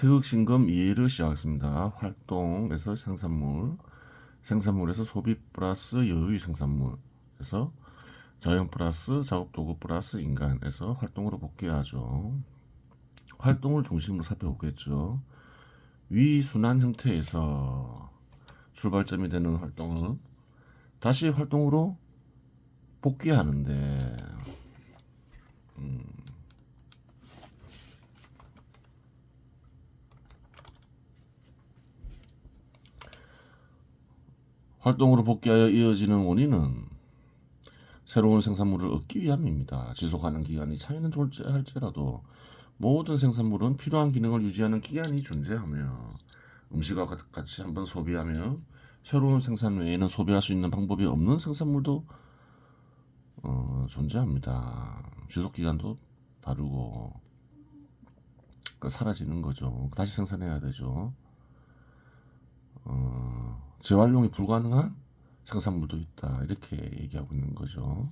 태극신금 이해를 시작하겠습니다. 활동에서 생산물, 생산물에서 소비 플러스 여유 생산물에서 자연 플러스 작업도구 플러스 인간에서 활동으로 복귀하죠. 활동을 중심으로 살펴보겠죠. 위순환 형태에서 출발점이 되는 활동은 다시 활동으로 복귀하는데 활동으로 복귀하여 이어지는 원인은 새로운 생산물을 얻기 위함입니다. 지속하는 기간이 차이는 존재할지라도 모든 생산물은 필요한 기능을 유지하는 기간이 존재하며 음식과 같이 한번 소비하며 새로운 생산 외에는 소비할 수 있는 방법이 없는 생산물도 존재합니다. 지속 기간도 다르고 사라지는 거죠. 다시 생산해야 되죠. 재활용이 불가능한 생산물도 있다. 이렇게 얘기하고 있는 거죠.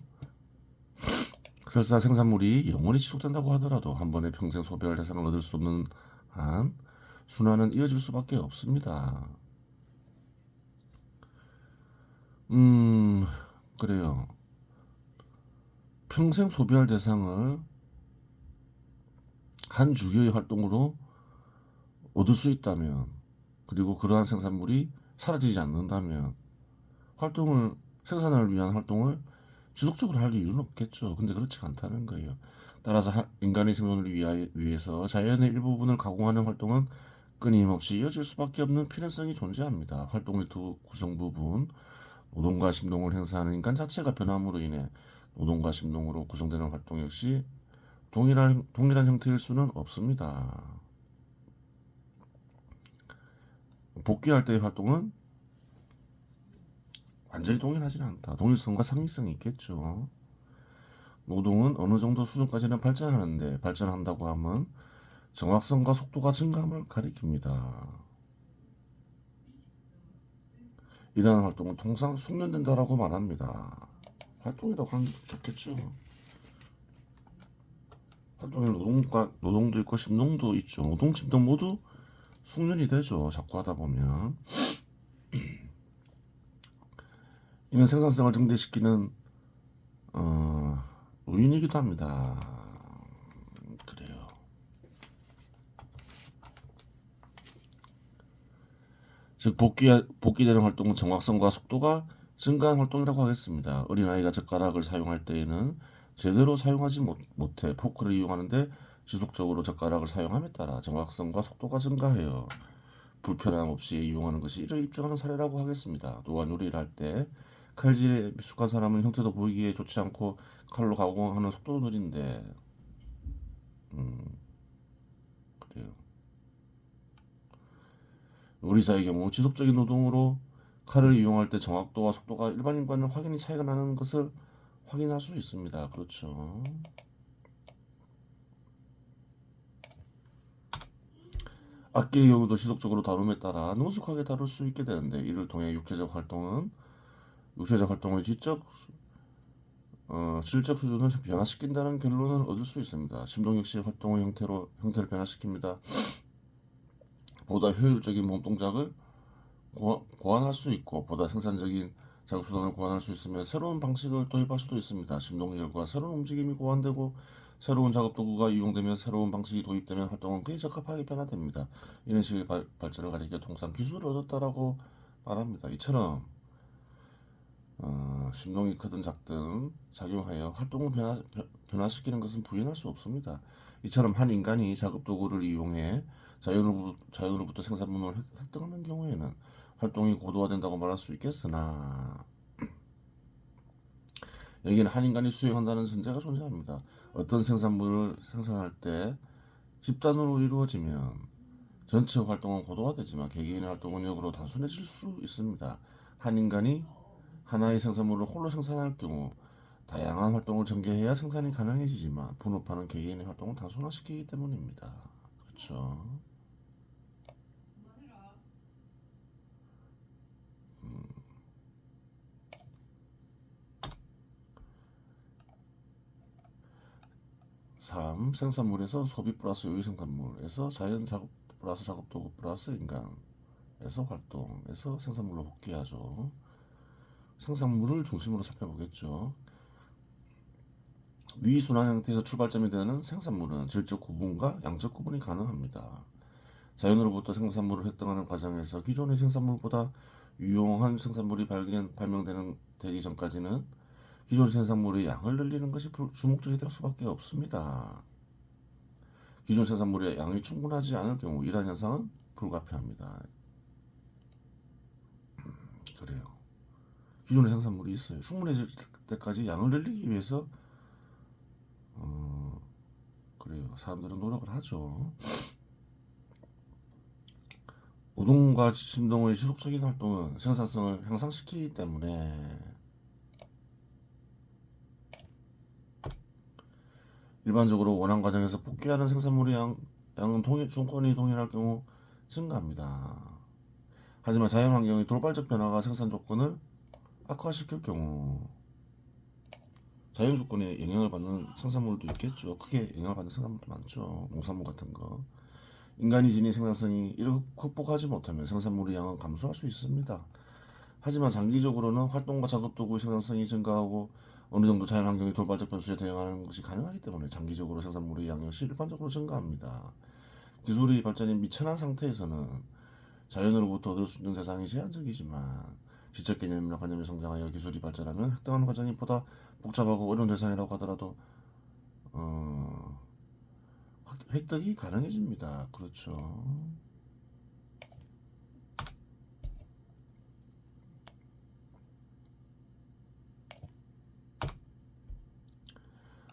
설사 생산물이 영원히 지속된다고 하더라도 한 번에 평생 소비할 대상을 얻을 수 없는 한 순환은 이어질 수밖에 없습니다. 그래요. 평생 소비할 대상을 한 주기의 활동으로 얻을 수 있다면, 그리고 그러한 생산물이 사라지지 않는다면 활동을 생산을 위한 활동을 지속적으로 할 이유는 없겠죠. 근데 그렇지 않다는 거예요. 따라서 인간의 생존을 위해서 자연의 일부분을 가공하는 활동은 끊임없이 이어질 수밖에 없는 필연성이 존재합니다. 활동의 두 구성 부분, 노동과 심동을 행사하는 인간 자체가 변함으로 인해 노동과 심동으로 구성되는 활동 역시 동일한 형태일 수는 없습니다. 복귀할 때의 활동은 완전히 동일하지는 않다. 동일성과 상이성이 있겠죠. 노동은 어느 정도 수준까지는 발전하는데, 발전한다고 하면 정확성과 속도가 증가함을 가리킵니다. 이러한 활동은 통상 숙련된다라고 말합니다. 활동이라고 하는 게 좋겠죠. 활동에 노동도 있고 심동도 있죠. 노동, 심동 모두 숙련이 되죠. 자꾸 하다 보면. 이는 생산성을 증대시키는 요인이기도 합니다. 그래요. 즉 복귀되는 활동은 정확성과 속도가 증가한 활동이라고 하겠습니다. 어린아이가 젓가락을 사용할 때에는 제대로 사용하지 못해 포크를 이용하는데 지속적으로 젓가락을 사용함에 따라 정확성과 속도가 증가해요. 불편함 없이 이용하는 것이 이를 입증하는 사례라고 하겠습니다. 또한 요리를 할 때 칼질에 미숙한 사람은 형태도 보이기에 좋지 않고 칼로 가공하는 속도도 느린데 그래요. 요리사의 경우 지속적인 노동으로 칼을 이용할 때 정확도와 속도가 일반인과는 확연히 차이가 나는 것을 확인할 수 있습니다. 그렇죠. 악기의 경우도 지속적으로 다룸에 따라 능숙하게 다룰 수 있게 되는데, 이를 통해 육체적 활동의 질적 수준을 변화시킨다는 결론을 얻을 수 있습니다. 심동 역시 활동의 형태를 변화시킵니다. 보다 효율적인 몸 동작을 고안할 수 있고 보다 생산적인 작업 수단을 고안할 수 있으며 새로운 방식을 도입할 수도 있습니다. 심동의 결과 새로운 움직임이 고안되고 새로운 작업 도구가 이용되면 새로운 방식이 도입되면 활동은 그에 적합하게 변화됩니다. 이런 식의 발전을 가리켜 통상 기술을 얻었다라고 말합니다. 이처럼 심동이 크든 작든 작용하여 활동을 변화시키는 것은 부인할 수 없습니다. 이처럼 한 인간이 작업 도구를 이용해 자연으로부터 생산물을 획득하는 경우에는 활동이 고도화된다고 말할 수 있겠으나, 여기는 한 인간이 수행한다는 전제가 존재합니다. 어떤 생산물을 생산할 때 집단으로 이루어지면 전체 활동은 고도화되지만 개개인의 활동은 역으로 단순해질 수 있습니다. 한 인간이 하나의 생산물을 홀로 생산할 경우 다양한 활동을 전개해야 생산이 가능해지지만 분업하는 개개인의 활동을 단순화시키기 때문입니다. 그렇죠. 3. 생산물에서 소비 플러스 요리 생산물에서 자연 작업 플러스 작업도구 플러스 인간에서 활동에서 생산물로 복귀하죠. 생산물을 중심으로 살펴보겠죠. 위 순환 형태에서 출발점이 되는 생산물은 질적 구분과 양적 구분이 가능합니다. 자연으로부터 생산물을 획득하는 과정에서 기존의 생산물보다 유용한 생산물이 발명되기 전까지는 기존 생산물의 양을 늘리는 것이 주목적이 될 수밖에 없습니다. 기존 생산물의 양이 충분하지 않을 경우 이러한 현상은 불가피합니다. 그래요. 기존의 생산물이 있어요. 충분해질 때까지 양을 늘리기 위해서 그래요. 사람들은 노력을 하죠. 노동과 진동의 지속적인 활동은 생산성을 향상시키기 때문에 일반적으로 원한 과정에서 복귀하는 생산물의 양은 조건이 동일할 경우 증가합니다. 하지만 자연환경의 돌발적 변화가 생산 조건을 악화시킬 경우 자연 조건에 영향을 받는 생산물도 있겠죠. 크게 영향을 받는 생산물도 많죠. 농산물 같은 거. 인간이 지닌 생산성이 이를 극복하지 못하면 생산물의 양은 감소할 수 있습니다. 하지만 장기적으로는 활동과 작업 도구의 생산성이 증가하고 어느 정도 자연환경의 돌발적 변수에 대응하는 것이 가능하기 때문에 장기적으로 생산물의 양 역시 일반적으로 증가합니다. 기술의 발전이 미천한 상태에서는 자연으로부터 얻을 수 있는 대상이 제한적이지만 지적 개념이나 관념이 성장하여 기술이 발전하면 획득하는 과정이 보다 복잡하고 어려운 대상이라고 하더라도 획득이 가능해집니다. 그렇죠.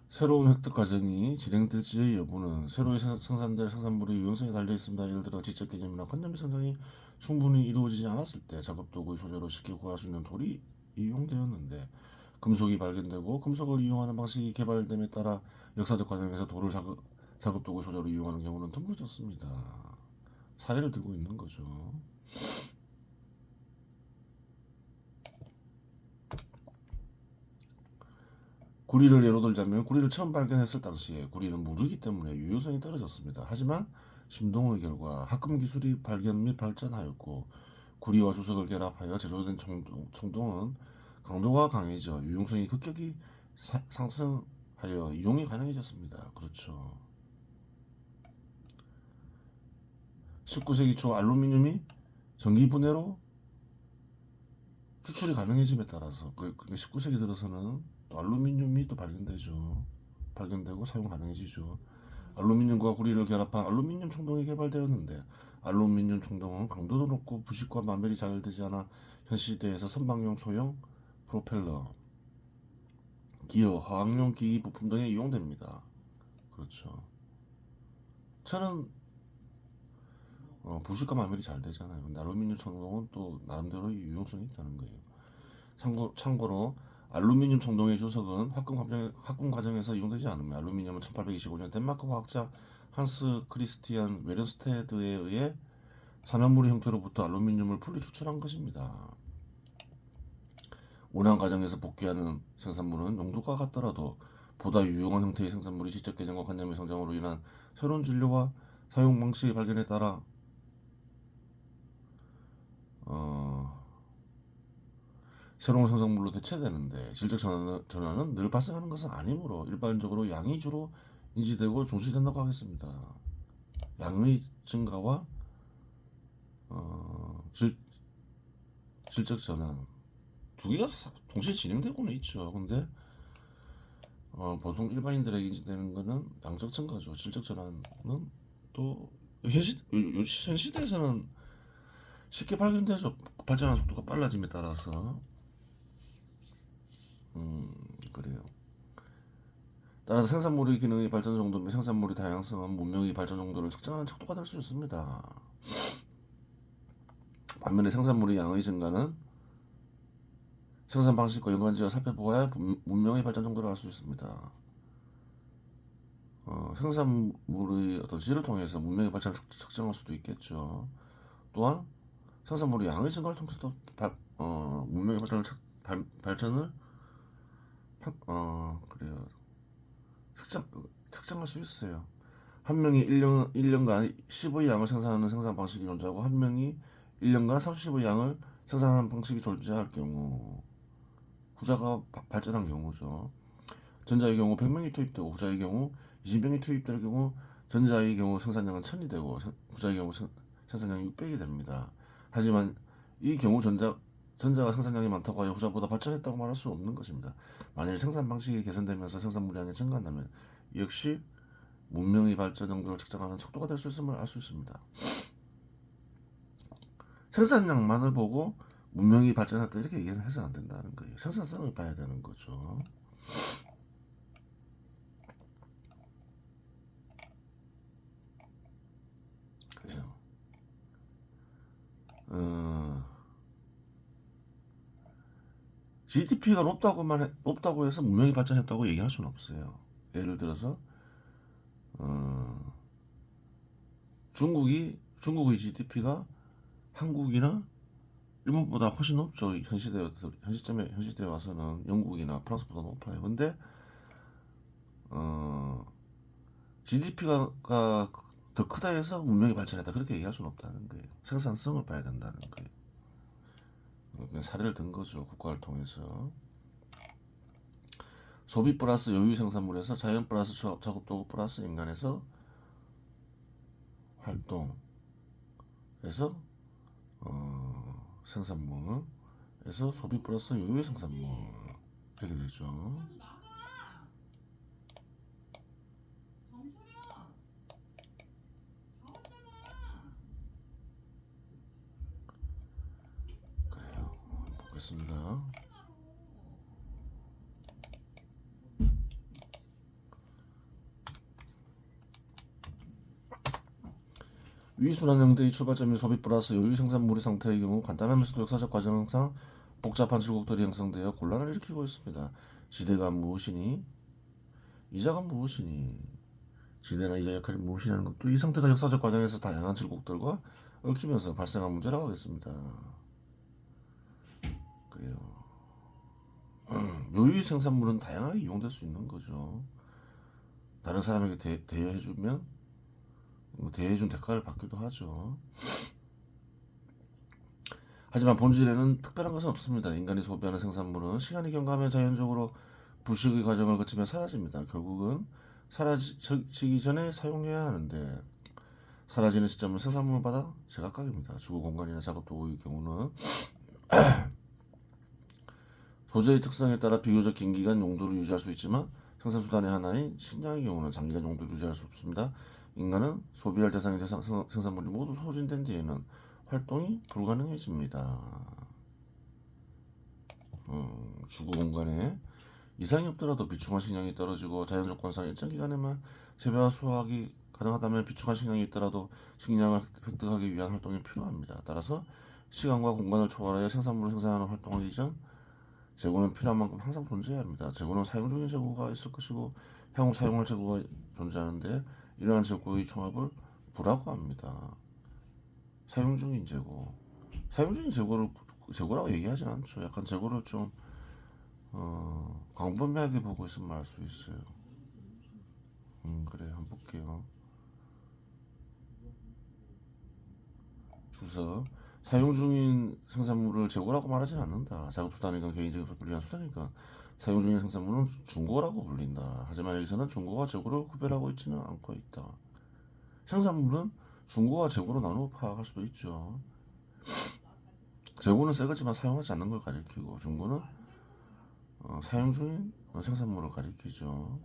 새로운 획득 과정이 진행될지의 여부는 새로 생산될 생산물의 유용성에 달려 있습니다. 예를 들어 지적 개념이나 관념의 성장이 충분히 이루어지지 않았을 때 작업 도구의 소재로 쉽게 구할 수 있는 돌이 이용되었는데 금속이 발견되고 금속을 이용하는 방식이 개발됨에 따라 역사적 과정에서 돌을 작업 도구 소재로 이용하는 경우는 드물어졌습니다. 사례를 들고 있는 거죠. 구리를 예로 들자면 구리를 처음 발견했을 당시에 구리는 무르기 때문에 유효성이 떨어졌습니다. 하지만 심동의 결과 합금 기술이 발견 및 발전하였고 구리와 주석을 결합하여 제조된 청동은 강도가 강해져 유용성이 급격히 상승하여 이용이 가능해졌습니다. 그렇죠. 19세기 초 알루미늄이 전기 분해로 추출이 가능해짐에 따라서 19세기 들어서는 또 알루미늄이 또 발견되고 사용 가능해지죠. 알루미늄과 구리를 결합한 알루미늄 청동이 개발되었는데 알루미늄 청동은 강도도 높고 부식과 만별이 잘 되지 않아 현 시대에서 선박용 소형 프로펠러, 기어, 화학용 기기 부품 등에 이용됩니다. 그렇죠. 저는 부식과 만별이 잘 되잖아요. 근데 알루미늄 청동은 또 나름대로 유용성이 있다는 거예요. 참고로 알루미늄 청동의 주석은 합금 과정에서 이용되지 않으며 알루미늄은 1825년 덴마크 화학자 한스 크리스티안 웨른스테드에 의해 산화물의 형태로부터 알루미늄을 분리 추출한 것입니다. 원한 과정에서 복귀하는 생산물은 용도가 같더라도 보다 유용한 형태의 생산물이 지적 개념과 관념의 성장으로 인한 새로운 진료와 사용 방식의 발견에 따라 새로운 생산물로 대체되는데 질적 전환은 늘 발생하는 것은 아니므로 일반적으로 양이 주로 인지되고 중시된다고 하겠습니다. 양의 증가와 질적 전환 두 개가 동시에 진행되고는 있죠. 근데 보통 일반인들에게 인지되는 것은 양적 증가죠. 질적 전환은 또 현 시대에서는 쉽게 발견되죠. 발전하는 속도가 빨라짐에 따라서 그래요. 따라서 생산물의 기능의 발전 정도 및 생산물의 다양성은 문명의 발전 정도를 측정하는 척도가 될 수 있습니다. 반면에 생산물의 양의 증가는 생산 방식과 연관지어 살펴보아야 문명의 발전 정도를 알 수 있습니다. 생산물의 어떤 질을 통해서 문명의 발전을 측정할 수도 있겠죠. 또한 생산물의 양의 증가를 통해서도 문명의 발전을 그래요. 측정할 수 있어요. 한 명이 1년간 15의 양을 생산하는 생산 방식이 존재하고 한 명이 1년간 30의 양을 생산하는 방식이 존재할 경우 후자가 발전한 경우죠. 전자의 경우 100명이 투입되고 후자의 경우 20명이 투입될 경우 전자의 경우 생산량은 1000이 되고 후자의 경우 생산량이 600이 됩니다. 하지만 이 경우 전자가 생산량이 많다고 하여 후자보다 발전했다고 말할 수 없는 것입니다. 만일 생산 방식이 개선되면서 생산 물량이 증가한다면 역시 문명의 발전 정도를 측정하는 척도가 될 수 있음을 알 수 있습니다. 생산량만을 보고 문명이 발전했다 이렇게 얘기는 해서 안 된다는 거예요. 생산성을 봐야 되는 거죠. 그래요. GDP가 높다고 해서 문명이 발전했다고 얘기할 수는 없어요. 예를 들어서 중국의 GDP가 한국이나 일본보다 훨씬 높죠. 현 시대에 와서는 영국이나 프랑스보다 높아요. 근데 GDP가 더 크다 해서 문명이 발전했다 그렇게 얘기할 수는 없다는 거예요. 생산성을 봐야 된다는 거예요. 그냥 사례를 든 거죠. 국가를 통해서. 소비 플러스 여유 생산물에서 자연 플러스 작업 도구 플러스 인간에서 활동에서 생산물에서 소비 플러스 여유 생산물 이렇게 되죠. 그래요. 보겠습니다. 위순환 형태의 출발점이 소비 플러스 여유 생산물의 상태의 경우 간단하면서도 역사적 과정상 복잡한 질곡들이 형성되어 곤란을 일으키고 있습니다. 지대가 무엇이니? 이자가 무엇이니? 지대나 이자 역할이 무엇이냐는 것도 이 상태가 역사적 과정에서 다양한 질곡들과 얽히면서 발생한 문제라고 하겠습니다. 그래요. 여유 생산물은 다양하게 이용될 수 있는 거죠. 다른 사람에게 대여해주면 대여해준 대가를 받기도 하죠. 하지만 본질에는 특별한 것은 없습니다. 인간이 소비하는 생산물은 시간이 경과하면 자연적으로 부식의 과정을 거치며 사라집니다. 결국은 사라지기 전에 사용해야 하는데 사라지는 시점은 생산물마다 제각각입니다. 주거 공간이나 작업 도구의 경우는 소재의 특성에 따라 비교적 긴 기간 용도를 유지할 수 있지만 생산수단의 하나인 식량의 경우는 장기간 용도를 유지할 수 없습니다. 인간은 소비할 대상인 생산물이 모두 소진된 뒤에는 활동이 불가능해집니다. 주거 공간에 이상이 없더라도 비축한 식량이 떨어지고 자연조건상 일정 기간에만 재배와 수확이 가능하다면 비축한 식량이 있더라도 식량을 획득하기 위한 활동이 필요합니다. 따라서 시간과 공간을 초월하여 생산물을 생산하는 활동을 이전 재고는 필요한 만큼 항상 존재해야 합니다. 재고는 사용 중인 재고가 있을 것이고 향후 사용할 재고가 존재하는데 이러한 재고의 총합을 부라고 합니다. 사용 중인 재고. 사용 중인 재고라고 얘기하진 않죠. 약간 재고를 좀 광범위하게 보고 있으면 알 수 있어요. 그래 한번 볼게요. 주석. 사용 중인 생산물을 재고라고 말하진 않는다. 작업수단이건 개인적인 소비를 위한 수단이건 사용 중인 생산물은 중고라고 불린다. 하지만 여기서는 중고와 재고를 구별하고 있지는 않고 있다. 생산물은 중고와 재고로 나누어 파악할 수도 있죠. 재고는 새거지만 사용하지 않는 걸 가리키고 중고는 사용 중인 생산물을 가리키죠.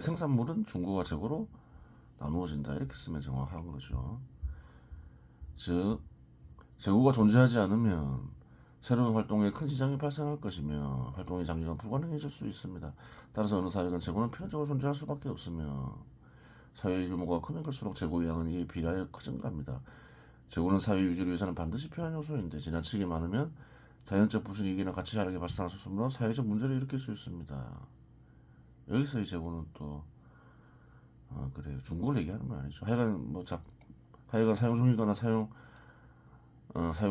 생산물은 중고와 재고로 나누어진다 이렇게 쓰면 정확한 거죠. 즉 재고가 존재하지 않으면 새로운 활동에 큰 지장이 발생할 것이며 활동의 장기간 불가능해질 수 있습니다. 따라서 어느 사회건 재고는 필연적으로 존재할 수밖에 없으며 사회의 규모가 크면 클수록 재고의 양은 이에 비례하여 커진갑니다. 재고는 사회 유지를 위해서는 반드시 필요한 요소인데 지나치게 많으면 자연적 부순이익이나 가치 하락이 발생할 수 있으므로 사회적 문제를 일으킬 수 있습니다. 여기서 이 재고는 또 그래요. 중고를 얘기하는 건 아니죠. 하여간 사용 중이거나 사용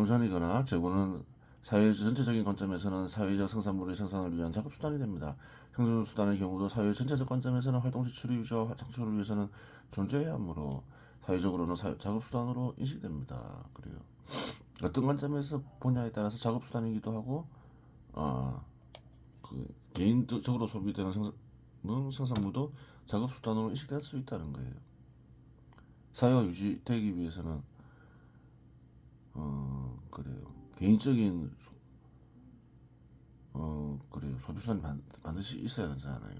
전이거나 재고는 사회 전체적인 관점에서는 사회적 생산물의 생산을 위한 작업수단이 됩니다. 생존수단의 경우도 사회 전체적 관점에서는 활동시추를 유지와 창출을 위해서는 존재해야 하므로 사회적으로는 작업수단으로 인식됩니다. 그래요. 어떤 관점에서 보냐에 따라서 작업수단이기도 하고 그 개인적으로 소비되는 생산물도 작업수단으로 인식될 수 있다는 거예요. 사회가 유지되기 위해서는 그래요. 개인적인 그래요. 소비수단이 반드시 있어야 되잖아요.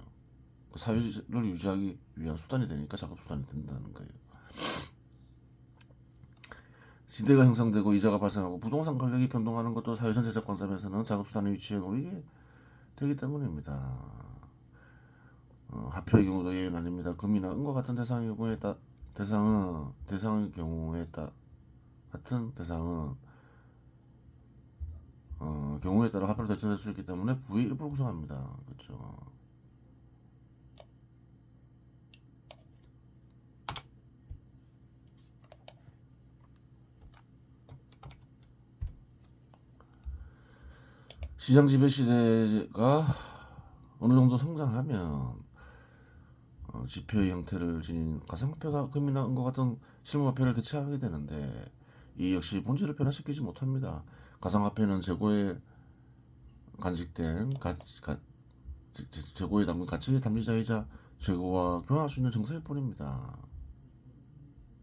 그 사회를 유지하기 위한 수단이 되니까 작업수단이 된다는 거예요. 시대가 형성되고 이자가 발생하고 부동산 가격이 변동하는 것도 사회 전체적 관점에서는 작업수단의 위치에 놓이게 되기 때문입니다. 화폐의 경우도 예외는 아닙니다. 금이나 은과 같은 대상의 경우에 경우에 따라 화폐로 대체될 수 있기 때문에 부의 일부를 구성합니다. 그렇죠. 시장 지배 시대가 어느 정도 성장하면 지표의 형태를 지닌 가상화폐가 금이나 은과 같은 실물화폐를 대체하게 되는데 이 역시 본질을 변화시키지 못합니다. 가상화폐는 재고에 간직된 재고에 담긴 가치의 담지자이자 재고와 교환할 수 있는 정서일 뿐입니다.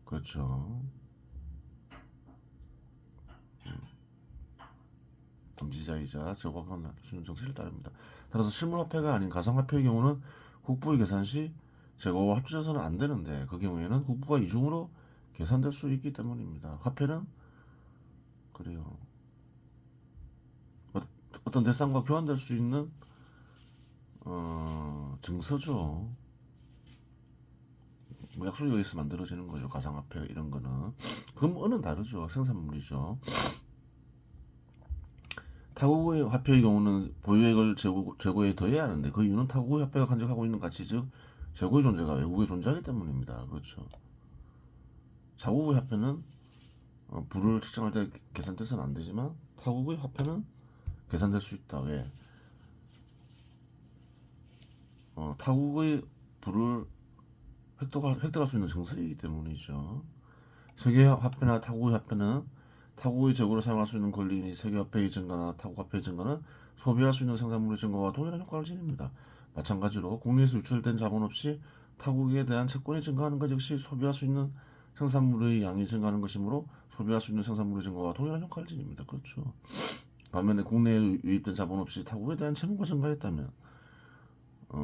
그렇죠. 담지자이자 재고와 교환할 수 있는 정서를 따릅니다. 따라서 실물화폐가 아닌 가상화폐의 경우는 국부의 계산 시 재고와 합쳐져서는 안 되는데 그 경우에는 국부가 이중으로 계산될 수 있기 때문입니다. 화폐는 그래요. 어떤 대상과 교환될 수 있는 증서죠. 뭐 약속이 의해서 만들어지는 거죠. 가상화폐 이런 거는. 금, 은은 다르죠. 생산물이죠. 타국의 화폐의 경우는 보유액을 재고에 더해야 하는데 그 이유는 타국의 화폐가 간직하고 있는 가치 즉 재고의 존재가 외국에 존재하기 때문입니다. 그렇죠. 자국의 화폐는 부를 측정할 때 계산돼서는 안 되지만 타국의 화폐는 계산될 수 있다. 왜? 타국의 부를 획득할 수 있는 정서이기 때문이죠. 세계화폐나 타국의 화폐는 타국의 재고를 사용할 수 있는 권리인이 세계화폐의 증가나 타국화폐의 증가는 소비할 수 있는 생산물의 증가와 동일한 효과를 지닙니다. 마찬가지로 국내에서 유출된 자본 없이 타국에 대한 채권이 증가하는 것 역시 소비할 수 있는 생산물의 양이 증가하는 것이므로 소비할 수 있는 생산물의 증가와 동일한 효과를 지닙니다. 그렇죠. 반면에 국내에 유입된 자본 없이 타국에 대한 채무가 증가했다면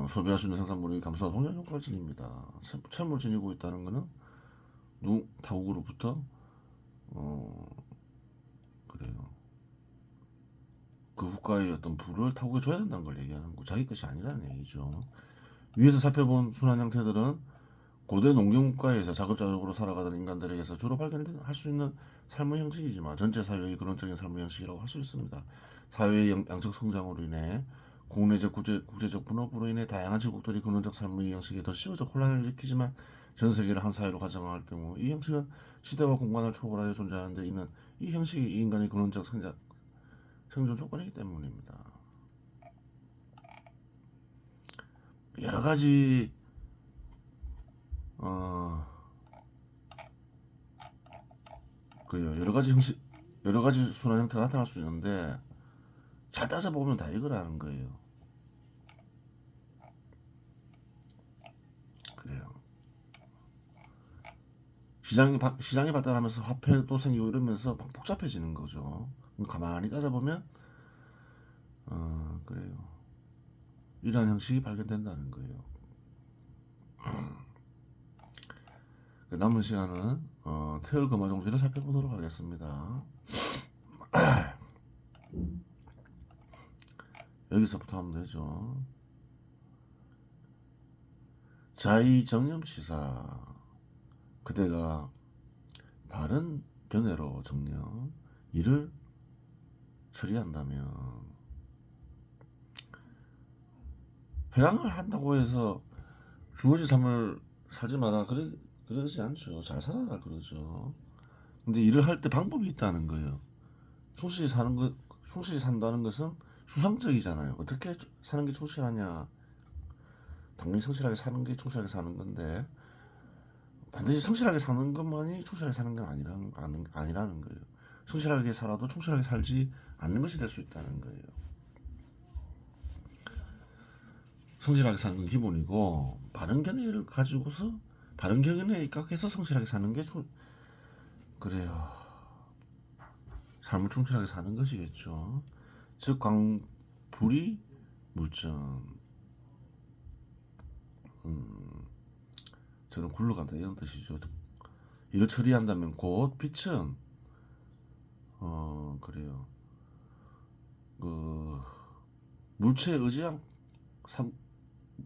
소비할 수 있는 생산물의 감소와 동일한 효과를 지닙니다. 채무를 지니고 있다는 것은 타국으로부터 그래요. 그 국가의 어떤 부를 타국에 줘야 된다는 걸 얘기하는 거, 자기 것이 아니라는 얘기죠. 위에서 살펴본 순환 형태들은 고대 농경국가에서 자급자족으로 살아가던 인간들에게서 주로 발견할 수 있는 삶의 형식이지만 전체 사회의 근원적인 삶의 형식이라고 할 수 있습니다. 사회의 양적 성장으로 인해 국내적 국제적 분업으로 인해 다양한 지국들이 근원적 삶의 형식에 더 시효적 혼란을 일으키지만 전 세계를 한 사회로 가정할 경우 이 형식은 시대와 공간을 초월하여 존재하는데 이는 이 형식이 이 인간의 근원적 생존 조건이기 때문입니다. 여러 가지 그래요. 여러 가지 순환 형태가 나타날 수 있는데 잘 따져보면 다 이거라는 거예요. 그래요. 시장이 발달하면서 화폐도 생기고 이러면서 막 복잡해지는 거죠. 가만히 따져보면 그래요. 이러한 형식이 발견된다는 거예요. 남은 시간은 태열 금화종지를 살펴보도록 하겠습니다. 여기서부터 하면 되죠. 자의정념치사 그대가 바른 견해로 정녕 이를 처리한다면 회강을 한다고 해서 주어진 삶을 살지 마라 그러지 않죠. 잘 살아라 그러죠. 근데 일을 할 때 방법이 있다는 거예요. 충실히 사는 것 충실히 산다는 것은 추상적이잖아요. 어떻게 사는 게 충실하냐? 당연히 성실하게 사는 게 충실하게 사는 건데 반드시 성실하게 사는 것만이 충실하게 사는 건 아니라는 거예요. 성실하게 살아도 충실하게 살지 않는 것이 될 수 있다는 거예요. 성실하게 사는 건 기본이고 바른 견해를 가지고서 바른 견해에 입각해서 성실하게 사는 게 그래요. 삶을 충실하게 사는 것이겠죠. 즉 광불이 물증. 저는 굴러간다 이런 뜻이죠. 이를 처리한다면 곧 빛은 그래요. 그 물체에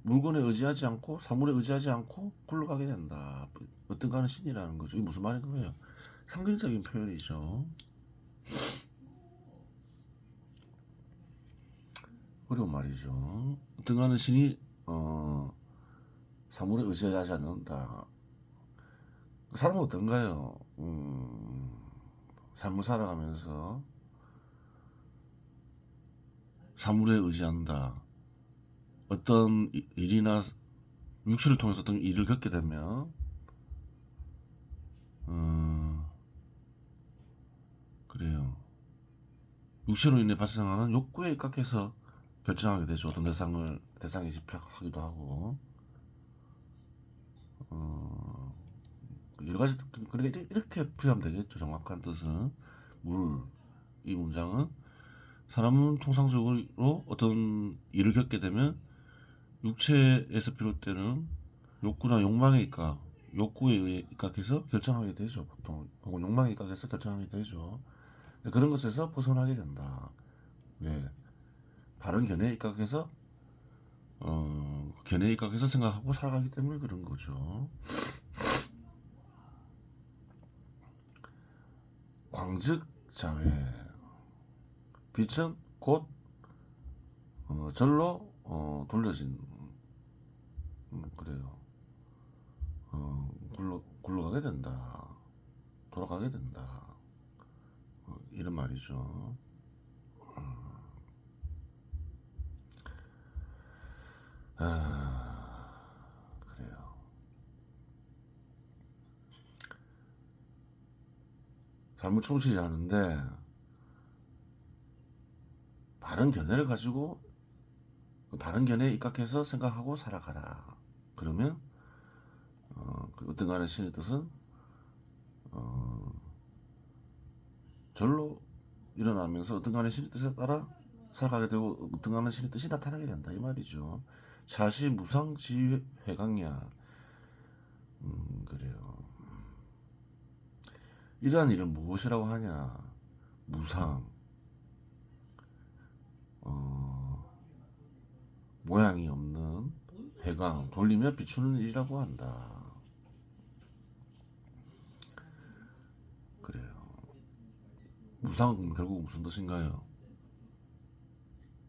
물건에 의지하지 않고 사물에 의지하지 않고 굴러가게 된다. 어떤가는 신이라는 거죠. 이게 무슨 말인 거예요? 상징적인 표현이죠. 어려운 말이죠. 어떤가는 신이 사물에 의지하지 않는다. 사람은 어떤가요? 삶을 살아가면서 사물에 의지한다. 어떤 일이나 육체를 통해서 어떤 일을 겪게 되면 그래요. 육체로 인해 발생하는 욕구에 입각해서 결정하게 되죠. 어떤 대상에 집착하기도 하고 여러 가지. 그러니까 이렇게 풀이하면 되겠죠. 정확한 뜻은 이 문장은 사람은 통상적으로 어떤 일을 겪게 되면 육체에서 비롯되는 욕구나 욕구에 의해 입각해서 결정하게 되죠. 보통 혹은 욕망에 입각해서 결정하게 되죠. 그런 것에서 벗어나게 된다. 왜? 바른 견해에 입각해서 견해에 입각해서 생각하고 살아가기 때문에 그런 거죠. 광즉자회. 빛은 곧 절로 돌려진 그래요. 굴러가게 된다. 돌아가게 된다. 이런 말이죠. 그래요. 삶을 충실히 하는데 바른 견해를 가지고 바른 견해에 입각해서 생각하고 살아가라. 그러면 어떤 간의 신의 뜻은 절로 일어나면서 어떤 간의 신의 뜻에 따라 살아가게 되고 어떤 간의 신의 뜻이 나타나게 된다 이 말이죠. 자시 무상지회강야. 그래요. 이러한 일은 무엇이라고 하냐? 무상. 모양이 없는 회광 돌리며 비추는 일이라고 한다. 그래요. 무상은 결국 무슨 뜻인가요?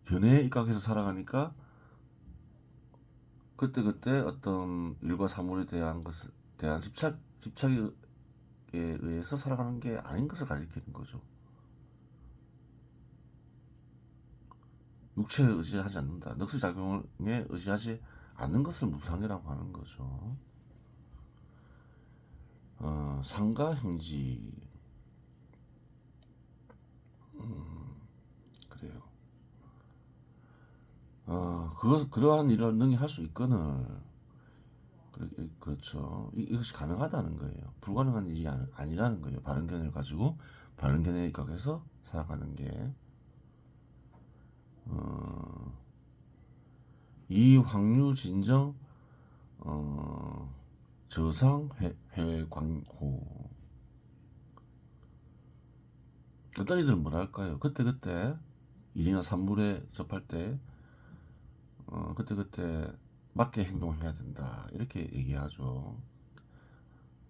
견해에 입각해서 살아가니까 그때그때 어떤 일과 사물에 대한 집착에 의해서 살아가는 게 아닌 것을 가리키는 거죠. 육체에 의지하지 않는다. 늑스작용에 의지하지 않는 것을 무상이라고 하는 거죠. 상가행지. 그래요. 그러한 일을 능히 할 수 있거늘. 그렇죠. 이것이 가능하다는 거예요. 불가능한 일이 아니라는 거예요. 바른 견해를 가지고 바른 견해에 입각해서 살아가는 게. 이 황류진정 저상 회광호. 어떤 이들은 뭐랄까요? 그때그때 일이나 산물에 접할 때 그때그때 맞게 행동해야 된다 이렇게 얘기하죠.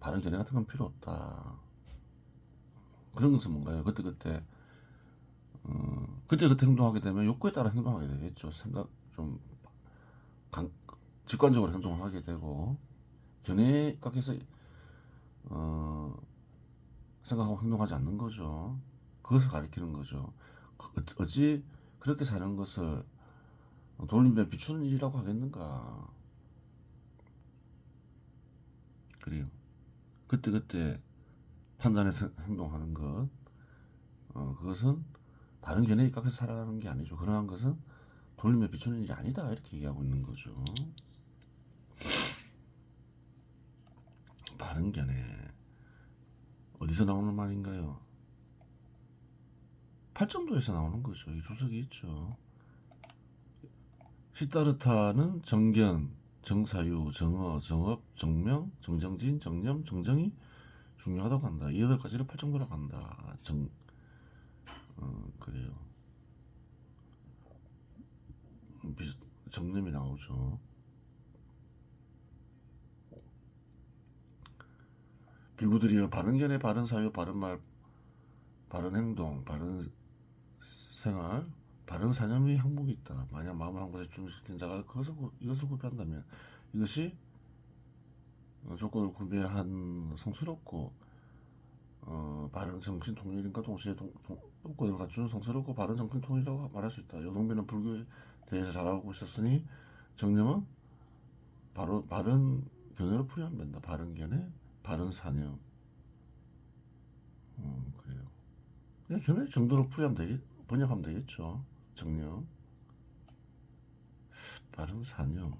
바른 견해 같은 건 필요 없다. 그런 것은 뭔가요? 그때그때 행동하게 되면 욕구에 따라 행동하게 되겠죠. 직관적으로 행동을 하게 되고 견해에 입각해서 생각하고 행동하지 않는 거죠. 그것을 가리키는 거죠. 어찌 그렇게 사는 것을 돌림변 비추는 일이라고 하겠는가. 그래요. 그때그때 판단해서 행동하는 것, 그것은 바른 견해에 입각해서 살아가는 게 아니죠. 그러한 것은 돌림에 비추는 일이 아니다, 이렇게 얘기하고 있는 거죠. 바른 견해, 어디서 나오는 말인가요? 팔정도에서 나오는 거죠. 이 주석이 있죠. 시타르타는 정견, 정사유, 정어, 정업, 정명, 정정진, 정념, 정정이 중요하다고 한다. 이 8가지를 팔정도라고 한다. 그래요. 정념이 나오죠. 비구들이여 바른 견해, 바른 사유, 바른 말, 바른 행동, 바른 생활, 바른 사념의 항목이 있다. 만약 마음을 한 곳에 중시킨 자가 이것을 구비한다면 이것이 조건을 구비한 성스럽고 바른 정신 통일인과 동시에 요건을 갖춘 성스럽고 바른 정신 통일이라고 말할 수 있다. 여동비는 불교에 대해서 잘 알고 있었으니 정념은 바로 바른 견해로 풀이하면 된다. 바른 견해, 바른 사념. 그래요. 그냥 견해 정도로 번역하면 되겠죠. 정념, 바른 사념.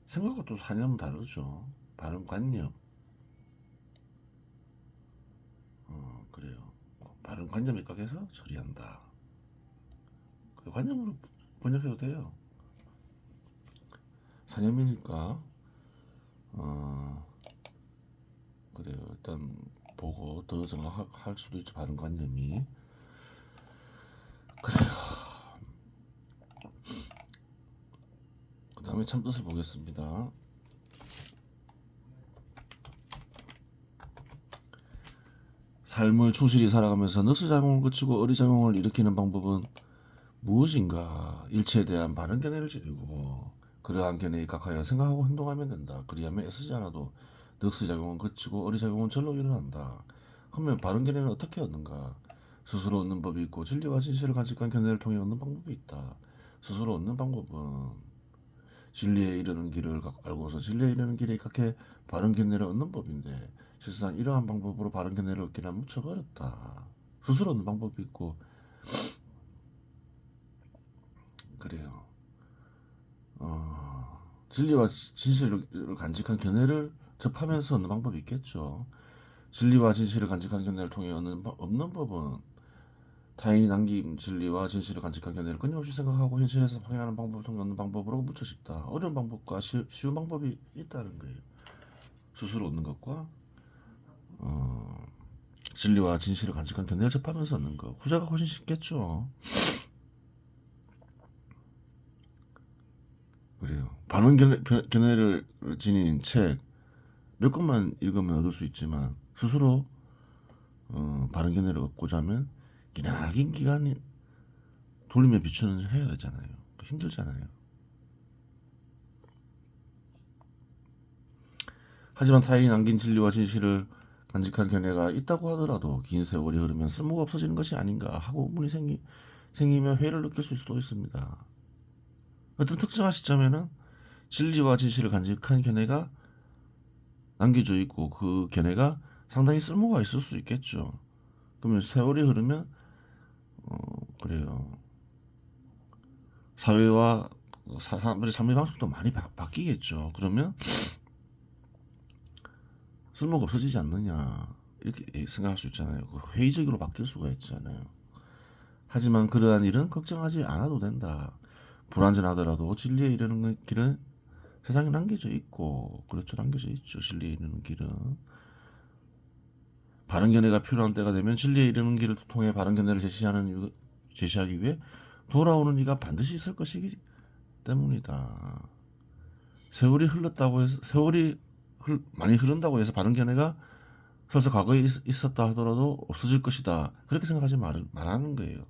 생각과 또 사념은 다르죠. 바른 관념. 그래요. 바른 관념에 입각해서 처리한다. 관념으로 번역해도 돼요. 사념이니까 그래요. 일단 보고 더 정확할 수도 있죠. 바른 관념이. 그래요. 그 다음에 참뜻을 보겠습니다. 삶을 충실히 살아가면서 너스작용을 거치고 어리작용을 일으키는 방법은 무엇인가? 일체에 대한 바른 견해를 지니고 그러한 견해에 입각하여 생각하고 행동하면 된다. 그리하면 애쓰지 않아도 넉스작용은 거치고 어리작용은 절로 일어난다. 그러면 바른 견해는 어떻게 얻는가? 스스로 얻는 법이 있고 진리와 진실을 간직한 견해를 통해 얻는 방법이 있다. 스스로 얻는 방법은 진리에 이르는 길을 알고서 진리에 이르는 길에 입각해 바른 견해를 얻는 법인데 실상 이러한 방법으로 바른 견해를 얻기는 무척 어렵다. 스스로 얻는 방법이 있고 그래요. 진리와 진실을 간직한 견해를 접하면서 얻는 방법이 있겠죠. 진리와 진실을 간직한 견해를 통해 얻는 법은 타인이 남긴 진리와 진실을 간직한 견해를 끊임없이 생각하고 현실에서 확인하는 방법을 통해 얻는 방법으로 묻혀 싶다. 어려운 방법과 쉬운 방법이 있다는 거예요. 스스로 얻는 것과 진리와 진실을 간직한 견해를 접하면서 얻는 것. 후자가 훨씬 쉽겠죠. 그래요. 바른 견해를 지닌 책 몇 권만 읽으면 얻을 수 있지만 스스로 바른 견해를 얻고자 하면 기나긴 기간이 돌림에 비추는 일을 해야 되잖아요. 힘들잖아요. 하지만 타인이 남긴 진리와 진실을 간직한 견해가 있다고 하더라도 긴 세월이 흐르면 쓸모가 없어지는 것이 아닌가 하고 의문이 생기면 회의를 느낄 수도 있습니다. 어떤 특정한 시점에는 진리와 진실을 간직한 견해가 남겨져 있고 그 견해가 상당히 쓸모가 있을 수 있겠죠. 그러면 세월이 흐르면 그래요. 사회와 사람들의 삶의 방식도 많이 바뀌겠죠. 그러면 쓸모가 없어지지 않느냐 이렇게 생각할 수 있잖아요. 회의적으로 바뀔 수가 있잖아요. 하지만 그러한 일은 걱정하지 않아도 된다. 불완전하더라도 진리에 이르는 길은 세상에 남겨져 있고 그렇죠. 남겨져 있죠. 진리에 이르는 길은 바른 견해가 필요한 때가 되면 진리에 이르는 길을 통해 바른 견해를 제시하기 위해 돌아오는 이가 반드시 있을 것이기 때문이다. 세월이 많이 흐른다고 해서 바른 견해가 설사 과거에 있었다 하더라도 없어질 것이다. 그렇게 생각하지 말하는 거예요.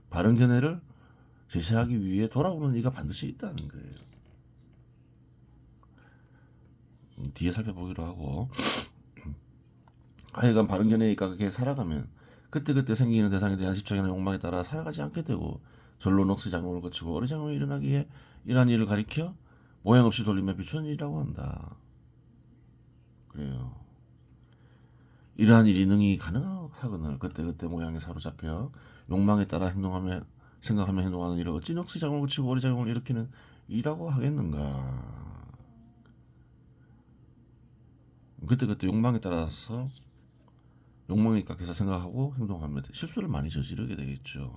바른 견해를 제시하기 위해 돌아오는 이가 반드시 있다는 거예요. 뒤에 살펴보기로 하고 하여간 바른 견해에 입각해 살아가면 그때그때 생기는 대상에 대한 집착이나 욕망에 따라 살아가지 않게 되고 절로 넋의 작용을 거치고 어리작용이 일어나기에 이러한 일을 가리켜 모양 없이 돌리며 비추는 일이라고 한다. 그래요. 이러한 일이 능히 가능하거늘 그때그때 모양에 사로잡혀 욕망에 따라 행동하며 생각하며 행동하는 일을 어찌 넋의 작용을 거치고 어리작용을 일으키는 일이라고 하겠는가. 그때그때 욕망에 따라서 욕망에 입각해서 생각하고 행동하면 실수를 많이 저지르게 되겠죠.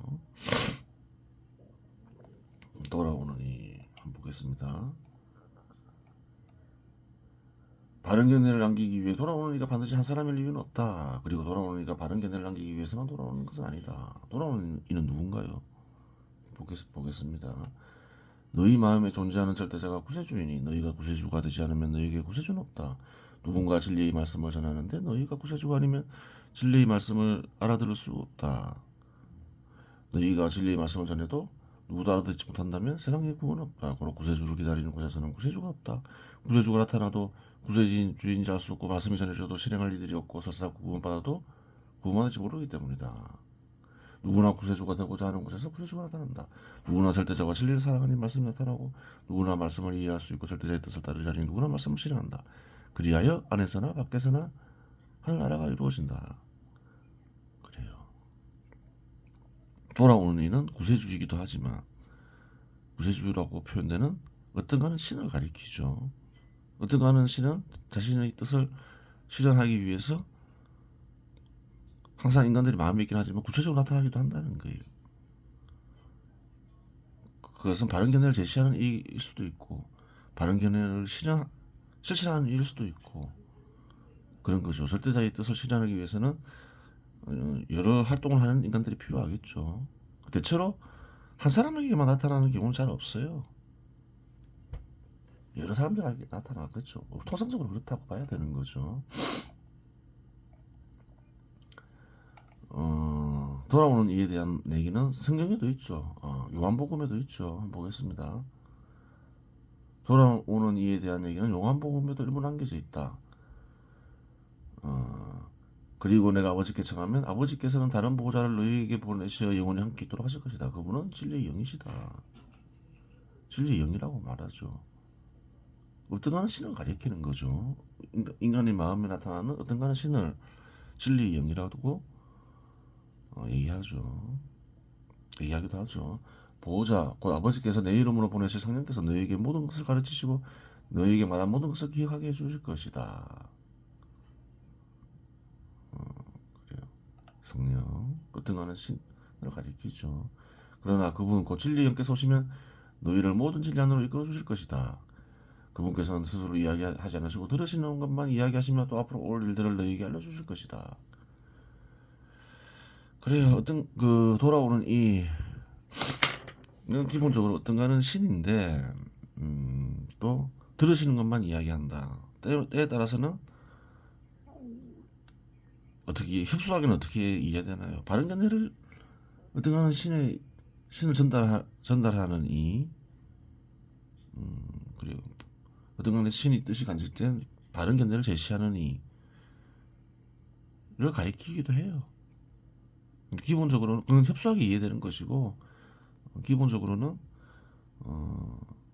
돌아오는 이 한번 보겠습니다. 바른 견해를 남기기 위해 돌아오는 이가 반드시 한 사람일 이유는 없다. 그리고 돌아오는 이가 바른 견해를 남기기 위해서만 돌아오는 것은 아니다. 돌아오는 이는 누군가요? 보겠습니다. 너희 마음에 존재하는 절대자가 구세주이니 너희가 구세주가 되지 않으면 너희에게 구세주는 없다. 누군가 진리의 말씀을 전하는데 너희가 구세주가 아니면 진리의 말씀을 알아들을 수 없다. 너희가 진리의 말씀을 전해도 누구도 알아듣지 못한다면 세상에 구원 없다. 고로 구세주를 기다리는 곳에서는 구세주가 없다. 구세주가 나타나도 구세주인지 알 수 없고 말씀이 전해져도 실행할 이들이 없고 설사 구원받아도 구원받을지 모르기 때문이다. 누구나 구세주가 되고자 하는 곳에서 구세주가 나타난다. 누구나 절대자와 진리를 사랑하니 말씀이 나타나고 누구나 말씀을 이해할 수 있고 절대자의 뜻을 따르려니 누구나 말씀을 실행한다. 그리하여 안에서나 밖에서나 하늘나라가 이루어진다. 그래요. 돌아오는 이는 구세주이기도 하지만 구세주라고 표현되는 어떤가는 신을 가리키죠. 어떤가는 신은 자신의 뜻을 실현하기 위해서 항상 인간들이 마음에 있긴 하지만 구체적으로 나타나기도 한다는 거예요. 그것은 바른 견해를 제시하는 일일 수도 있고 바른 견해를 실천하는 일일 수도 있고 그런 거죠. 절대자의 뜻을 실현하기 위해서는 여러 활동을 하는 인간들이 필요하겠죠. 대체로 한 사람에게만 나타나는 경우는 잘 없어요. 여러 사람들에게 나타나겠죠. 통상적으로 그렇다고 봐야 되는 거죠. 돌아오는 이에 대한 얘기는 성경에도 있죠. 요한복음에도 있죠. 한번 보겠습니다. 돌아오는 이에 대한 얘기는 요한복음에도 일부 남겨져 있다. 그리고 내가 아버지께 청하면 아버지께서는 다른 보호자를 너희에게 보내시어 영원히 함께 있도록 하실 것이다. 그분은 진리의 영이시다. 진리의 영이라고 말하죠. 어떤가는 신을 가리키는 거죠. 인간의 마음에 나타나는 어떤가는 신을 진리의 영이라고 얘기하기도 하죠. 보호자 곧 아버지께서 내 이름으로 보내실 성령께서 너희에게 모든 것을 가르치시고 너희에게 말한 모든 것을 기억하게 해주실 것이다. 그래요. 성령 어떤가는 신을 가리키죠. 그러나 그분 곧 진리의 영께서 오시면 너희를 모든 진리 안으로 이끌어 주실 것이다. 그분께서는 스스로 이야기하지 않으시고 들으시는 것만 이야기하시며 또 앞으로 올 일들을 너희에게 알려주실 것이다. 그래요. 어떤 돌아오는 이는 기본적으로 어떤가는 신인데 또 들으시는 것만 이야기한다. 때에 따라서는 어떻게 협소하게는 어떻게 이해되나요? 바른 견해를 어떤가는 신을 전달하는 이 그리고 어떤가는 신이 뜻이 간직된 바른 견해를 제시하는 이를 가리키기도 해요. 기본적으로는 그건 협소하게 이해되는 것이고 기본적으로는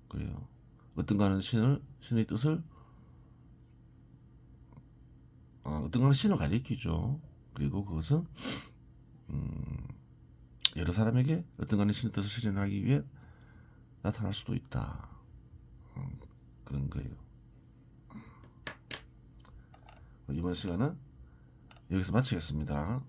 그래요. 어떤가는 신의 뜻을 어떤가는 신을 가리키죠. 그리고 그것은 여러 사람에게 어떤가는 신의 뜻을 실현하기 위해 나타날 수도 있다. 그런 거예요. 이번 시간은 여기서 마치겠습니다.